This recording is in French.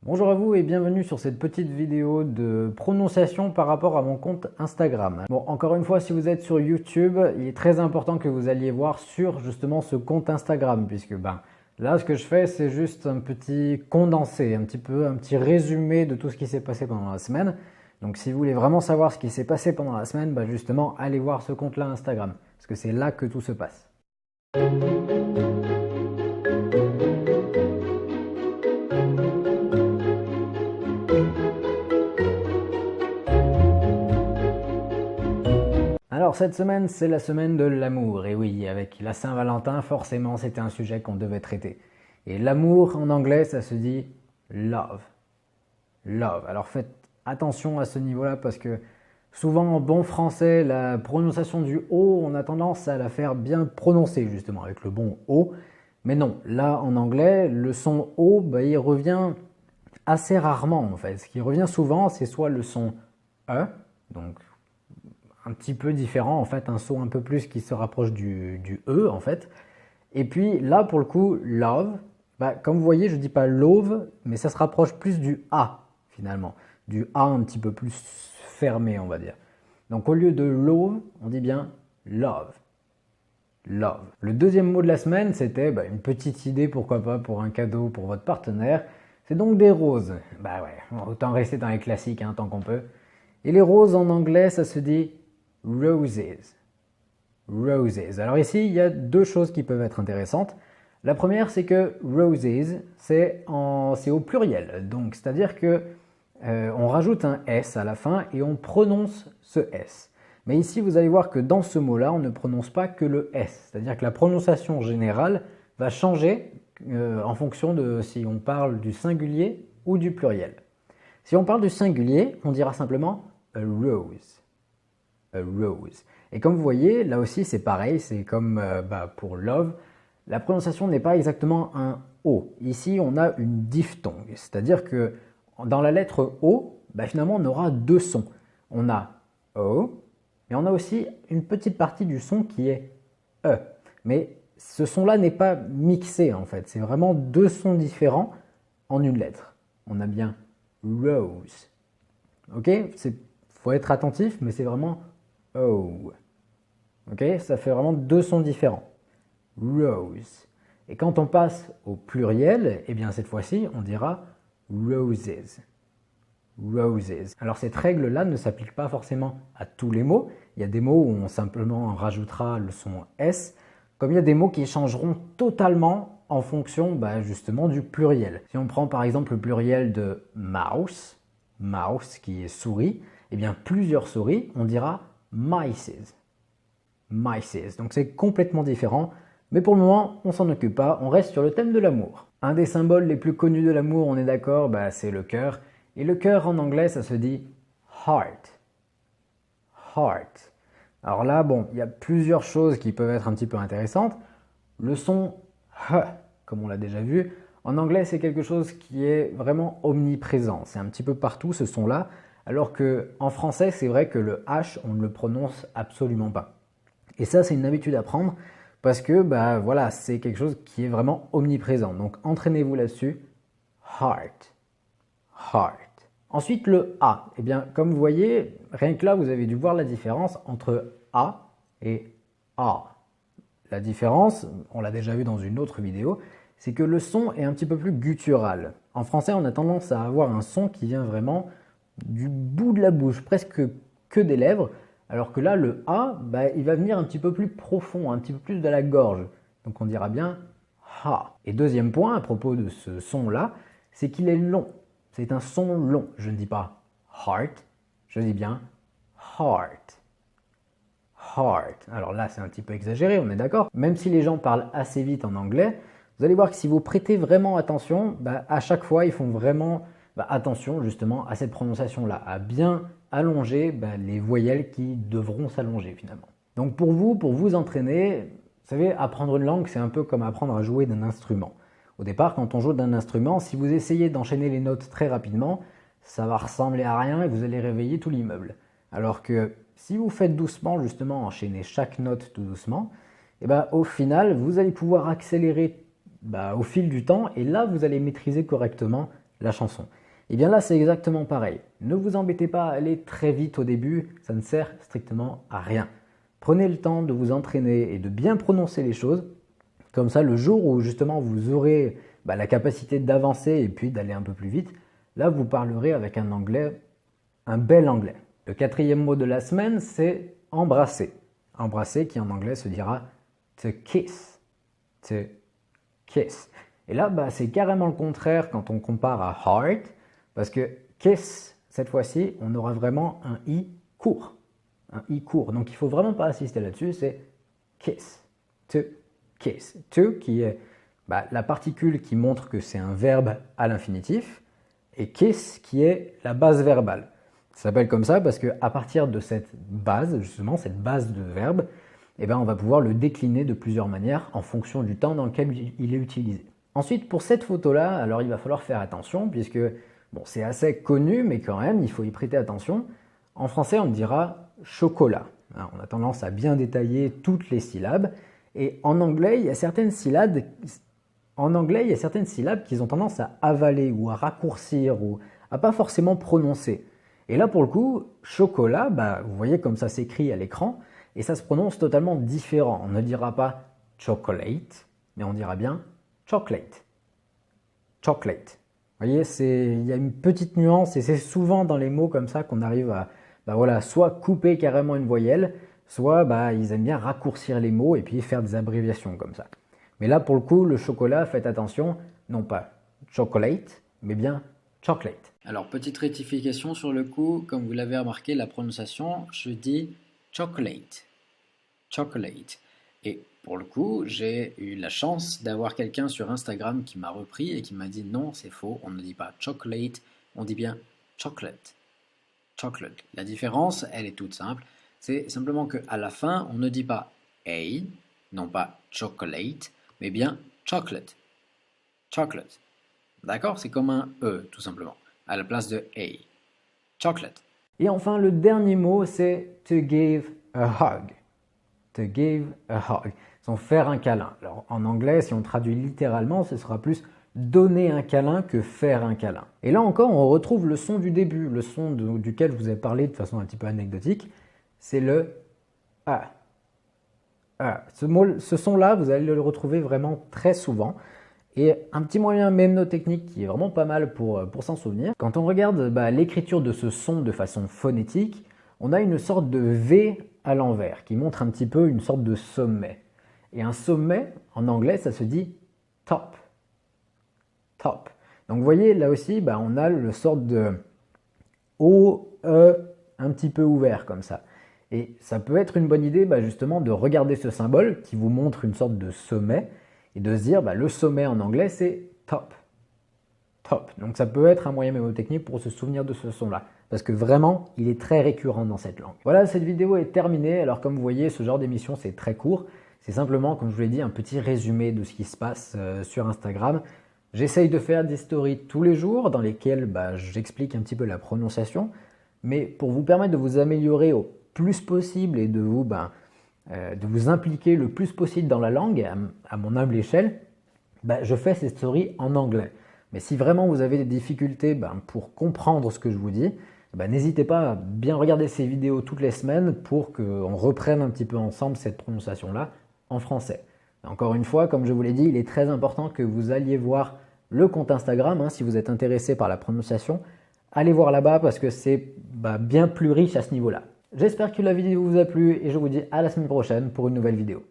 Bonjour à vous et bienvenue sur cette petite vidéo de prononciation par rapport à mon compte Instagram. Bon, encore une fois, si vous êtes sur YouTube, il est très important que vous alliez voir sur justement ce compte Instagram, puisque là, ce que je fais, c'est juste un petit condensé, un petit résumé de tout ce qui s'est passé pendant la semaine. Donc, si vous voulez vraiment savoir ce qui s'est passé pendant la semaine, justement, allez voir ce compte-là Instagram, parce que c'est là que tout se passe. Alors cette semaine, c'est la semaine de l'amour. Et oui, avec la Saint-Valentin, forcément, c'était un sujet qu'on devait traiter. Et l'amour, en anglais, ça se dit love. Love. Alors faites attention à ce niveau-là parce que souvent, en bon français, la prononciation du O, on a tendance à la faire bien prononcer, justement, avec le bon O. Mais non, là, en anglais, le son O, il revient assez rarement, en fait. Ce qui revient souvent, c'est soit le son E, donc un petit peu différent, en fait, un son un peu plus qui se rapproche du E, en fait. Et puis là, pour le coup, love, comme vous voyez, je ne dis pas love, mais ça se rapproche plus du A, finalement. Du A un petit peu plus fermé, on va dire. Donc au lieu de love, on dit bien love. Love. Le deuxième mot de la semaine, c'était une petite idée, pourquoi pas, pour un cadeau pour votre partenaire. C'est donc des roses. Autant rester dans les classiques, tant qu'on peut. Et les roses en anglais, ça se dit roses. Roses. Alors ici, il y a deux choses qui peuvent être intéressantes. La première, c'est que roses, c'est au pluriel. Donc, c'est-à-dire que on rajoute un S à la fin et on prononce ce S. Mais ici, vous allez voir que dans ce mot-là, on ne prononce pas que le S. C'est-à-dire que la prononciation générale va changer en fonction de si on parle du singulier ou du pluriel. Si on parle du singulier, on dira simplement a rose. A rose. Et comme vous voyez, là aussi c'est pareil, c'est comme pour love, la prononciation n'est pas exactement un O. Ici on a une diphtongue, c'est-à-dire que dans la lettre O, finalement on aura deux sons. On a O, et on a aussi une petite partie du son qui est E. Mais ce son-là n'est pas mixé en fait, c'est vraiment deux sons différents en une lettre. On a bien rose. Ok, faut être attentif, mais c'est vraiment O. Ok, ça fait vraiment deux sons différents. Rose. Et quand on passe au pluriel, cette fois-ci, on dira roses. Roses. Alors cette règle-là ne s'applique pas forcément à tous les mots. Il y a des mots où on simplement rajoutera le son S, comme il y a des mots qui changeront totalement en fonction justement du pluriel. Si on prend par exemple le pluriel de mouse, mouse qui est souris, plusieurs souris, on dira mices. Mices. Donc c'est complètement différent, mais pour le moment, on s'en occupe pas, on reste sur le thème de l'amour. Un des symboles les plus connus de l'amour, on est d'accord, c'est le cœur. Et le cœur en anglais, ça se dit heart. Heart. Alors là, il y a plusieurs choses qui peuvent être un petit peu intéressantes. Le son H, comme on l'a déjà vu, en anglais, c'est quelque chose qui est vraiment omniprésent. C'est un petit peu partout ce son-là, alors qu'en français, c'est vrai que le H, on ne le prononce absolument pas. Et ça, c'est une habitude à prendre parce que voilà, c'est quelque chose qui est vraiment omniprésent. Donc entraînez-vous là-dessus. Heart. Heart. Ensuite, le A. Comme vous voyez, rien que là, vous avez dû voir la différence entre A et A. La différence, on l'a déjà vu dans une autre vidéo, c'est que le son est un petit peu plus guttural. En français, on a tendance à avoir un son qui vient vraiment du bout de la bouche, presque que des lèvres, alors que là, le A, il va venir un petit peu plus profond, un petit peu plus de la gorge. Donc on dira bien ha. Et deuxième point à propos de ce son-là, c'est qu'il est long. C'est un son long. Je ne dis pas heart, je dis bien heart. Heart. Alors là, c'est un petit peu exagéré, on est d'accord. Même si les gens parlent assez vite en anglais, vous allez voir que si vous prêtez vraiment attention, à chaque fois, ils font vraiment attention justement à cette prononciation-là, à bien allonger les voyelles qui devront s'allonger finalement. Donc pour vous entraîner, vous savez, apprendre une langue, c'est un peu comme apprendre à jouer d'un instrument. Au départ, quand on joue d'un instrument, si vous essayez d'enchaîner les notes très rapidement, ça va ressembler à rien et vous allez réveiller tout l'immeuble. Alors que si vous faites doucement, justement, enchaîner chaque note tout doucement, au final, vous allez pouvoir accélérer au fil du temps et là, vous allez maîtriser correctement la chanson. Et bien là, c'est exactement pareil. Ne vous embêtez pas à aller très vite au début, ça ne sert strictement à rien. Prenez le temps de vous entraîner et de bien prononcer les choses. Comme ça, le jour où justement vous aurez la capacité d'avancer et puis d'aller un peu plus vite, là, vous parlerez avec un anglais, un bel anglais. Le quatrième mot de la semaine, c'est embrasser. Embrasser qui en anglais se dira to kiss. To kiss. Et là, c'est carrément le contraire quand on compare à heart, parce que kiss, cette fois-ci, on aura vraiment un i court. Un i court. Donc il ne faut vraiment pas insister là-dessus, c'est kiss. To kiss. To qui est la particule qui montre que c'est un verbe à l'infinitif, et kiss qui est la base verbale. Ça s'appelle comme ça parce qu'à partir de cette base, justement, cette base de verbe, on va pouvoir le décliner de plusieurs manières en fonction du temps dans lequel il est utilisé. Ensuite, pour cette photo-là, alors il va falloir faire attention puisque c'est assez connu, mais quand même, il faut y prêter attention. En français, on dira chocolat. On a tendance à bien détailler toutes les syllabes. Et en anglais, il y a certaines syllabes qu'ils ont tendance à avaler ou à raccourcir ou à pas forcément prononcer. Et là, pour le coup, chocolat, vous voyez comme ça s'écrit à l'écran, et ça se prononce totalement différent. On ne dira pas chocolate, mais on dira bien chocolate. Chocolate. Vous voyez, il y a une petite nuance, et c'est souvent dans les mots comme ça qu'on arrive à soit couper carrément une voyelle, soit ils aiment bien raccourcir les mots et puis faire des abréviations comme ça. Mais là, pour le coup, le chocolat, faites attention, non pas chocolate, mais bien chocolate. Alors, petite rectification sur le coup, comme vous l'avez remarqué, la prononciation, je dis chocolate. Chocolate. Et pour le coup, j'ai eu la chance d'avoir quelqu'un sur Instagram qui m'a repris et qui m'a dit non, c'est faux, on ne dit pas chocolate, on dit bien chocolate. Chocolate. La différence, elle est toute simple. C'est simplement qu'à la fin, on ne dit pas a, non pas chocolate, mais bien chocolate. Chocolate. D'accord? C'est comme un E, tout simplement, à la place de a. Chocolate. Et enfin, le dernier mot, c'est to give a hug. To give a hug. C'est faire un câlin. Alors, en anglais, si on traduit littéralement, ce sera plus donner un câlin que faire un câlin. Et là encore, on retrouve le son du début, le son duquel je vous ai parlé de façon un petit peu anecdotique. C'est le A. A. Ce son-là, vous allez le retrouver vraiment très souvent. Et un petit moyen mnémotechnique qui est vraiment pas mal pour s'en souvenir. Quand on regarde l'écriture de ce son de façon phonétique, on a une sorte de V à l'envers qui montre un petit peu une sorte de sommet. Et un sommet, en anglais, ça se dit top. Top. Donc vous voyez, là aussi, on a le sorte de O, E, un petit peu ouvert comme ça. Et ça peut être une bonne idée justement de regarder ce symbole qui vous montre une sorte de sommet et de se dire le sommet en anglais c'est top. Top. Donc ça peut être un moyen mnémotechnique pour se souvenir de ce son-là. Parce que vraiment, il est très récurrent dans cette langue. Voilà, cette vidéo est terminée. Alors comme vous voyez, ce genre d'émission c'est très court. C'est simplement, comme je vous l'ai dit, un petit résumé de ce qui se passe sur Instagram. J'essaye de faire des stories tous les jours dans lesquelles j'explique un petit peu la prononciation. Mais pour vous permettre de vous améliorer au plus possible et de vous impliquer le plus possible dans la langue, à mon humble échelle, je fais ces stories en anglais. Mais si vraiment vous avez des difficultés pour comprendre ce que je vous dis, n'hésitez pas à bien regarder ces vidéos toutes les semaines pour qu'on reprenne un petit peu ensemble cette prononciation-là en français. Encore une fois, comme je vous l'ai dit, il est très important que vous alliez voir le compte Instagram si vous êtes intéressé par la prononciation. Allez voir là-bas parce que c'est bien plus riche à ce niveau-là. J'espère que la vidéo vous a plu et je vous dis à la semaine prochaine pour une nouvelle vidéo.